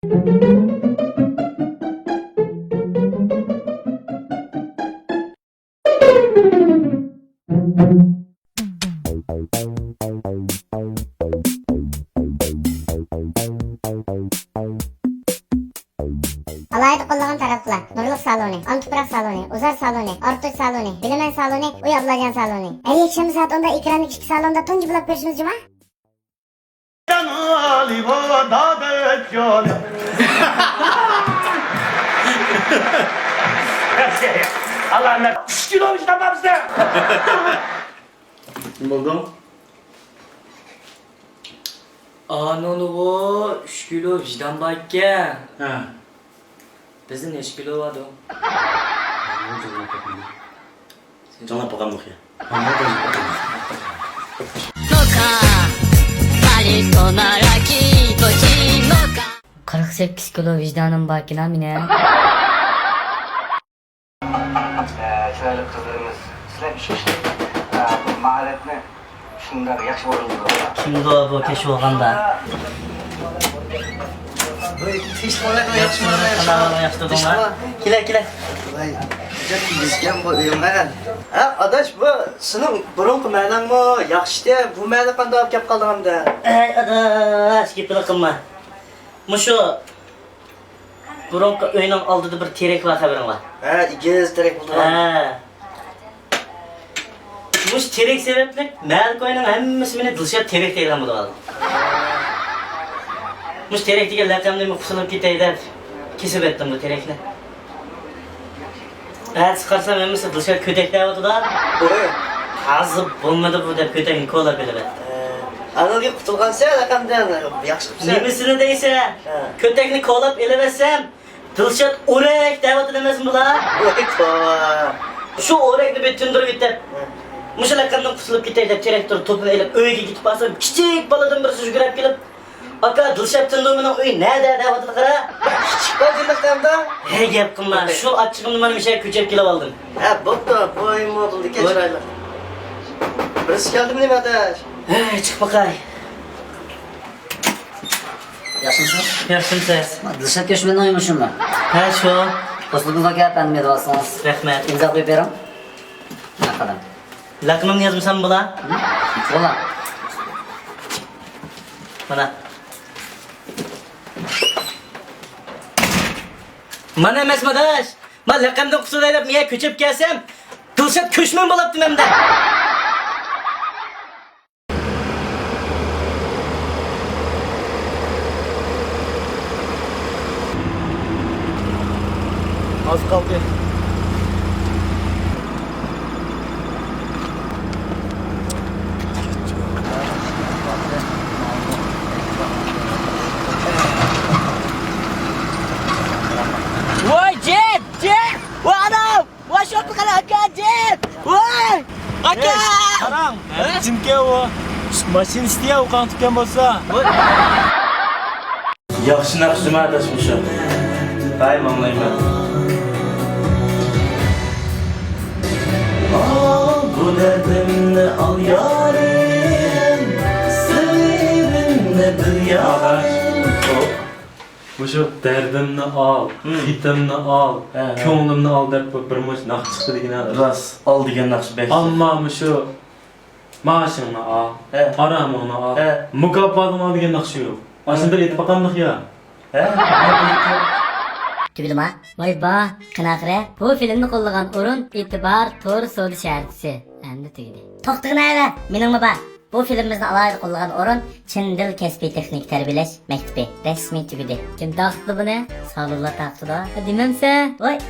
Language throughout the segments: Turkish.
Alayda qo'llagan taraflar: Nurliq saloni, Antiprak saloni, Uzar saloni, Ortuch saloni, Bilaman saloni, Uy Ablajon saloni. Yakshanba soat 10da ekrandagi ikki salonda tunji bo'lib ko'rishimiz juma. Allah'ım 3 kilo tamamız da. Ne oldu? Anonu 3 kilo vicdan bakke. Ha. Bizde neç kilo vardı? Canla bakalım ya. 48 kilo vicdanım bakina mine. Şöyle kızlarımız sizler bir şey işte bu maharetini şunlar yaxşı o'rindilar. Kimdi o bu keş olganda? Kanalına yaşlı donlar. Kile. Ha, adaş bu senin burunqi ma'nangmi? Yaxshi-da, bu ma'ni qanday olib kelib qolding hamda? Ey adaş git bırakınma. Muşu Bronka öyünün aldığı bir terek var haberin var. Ha, igiz terek buldu. Ha. Muş terek sebepli mal koyunun hemmesi meni Dilşat terek deyilgan bo'lib qoldi. Muş terek degan laqamni qusilib ketay deb kesib etdim bu terekni. Çıkarsam hemmesi Dilşat kötek deyapti-da. Oy, Hazır bo'lmadi bu deb kötekni ko'lab berdi. Anılga qutulgansa raqamdan yaxshi qilsa. Nemisini deyse, kötekni ko'lab elevesem Dilşat o'rak deyapti demasmi bular? Oy, to'g'ri. Şu o'rakni bitindirib ketib. Mushalaqandan qusilib ketay deb direktor topini elib uyga ketib qolsam, kichik boladan birisi yugurib kelib, "Aka, Dilshab Tindo'ning uyi nada?" deyapti qara. Kichik bo'lganlikda. Hey gap qilma, shu achchig'imni mana bu yerga ko'chirib kelib oldim. Ha, bo'pti, bo'y modulni kechiraylar. Birisi keldimi nima adash? Hey, chiq baqay. Yaxshimisiz? Yaxshimisiz? Dilshod Ko'shmanni uymushimmi? Ha, shu. Do'stligimiz aka, tanimay olsangiz. Rahmat. Imzo qo'yib beraman. Naqadam. Laqimimni yozmasam bo'la? Bo'la. Mana. Mana emas madash. Men laqamdan qusilaylab menga ko'chib kelsam, Dilshod Ko'shman bo'libdi menda. Az kaldı. Voy jet! Voy adam! Voy şopu qara aka jet! Voy! Aka! Karam. Kimga o? Mashinist ya, o qan tutgan bo'lsa. Yaxshi naqshima adashmish. Bayim anlayman. Al bu derdimni al yarim, sevinimni bil yarim. Bu şu derdimni al, hitimni al, ko'nglimni al deb bir mush naqsh chiqdi degan. Ras, al degan naqsh bek. Ammo shu maoshingni al, aramingni al, mukofotini al degan naqsh yo'q. Ashuni bir aytib baqamdiq ya. Tübilma, vay ba, qanaqra, bu filmni qo'llagan o'rin E'tibor To'r So'd shartisi. Endi tugdi. To'xtag'in ayla, meningmi ba? Bu filmimizni alayda qo'llagan o'rin Chin Dil kasbiy texnik tarbiyalash maktabi. Rasmiy tugdi. Kim taqdi buni? Salonlar taqdi-da. Demamsa,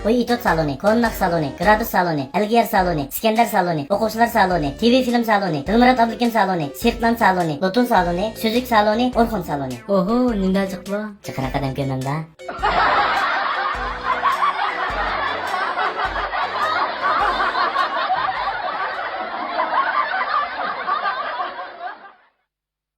voy Itot saloni, Konnak saloni, Gradus saloni, Alger saloni, Iskandar saloni, o'quvchilar saloni, TV film saloni, Dilmurod Abdukim saloni, Sirtlan saloni, Lotun saloni, Suzuk saloni, Orxon saloni. Oho, nimda chiqdi? Chiqara qadam kelmamda.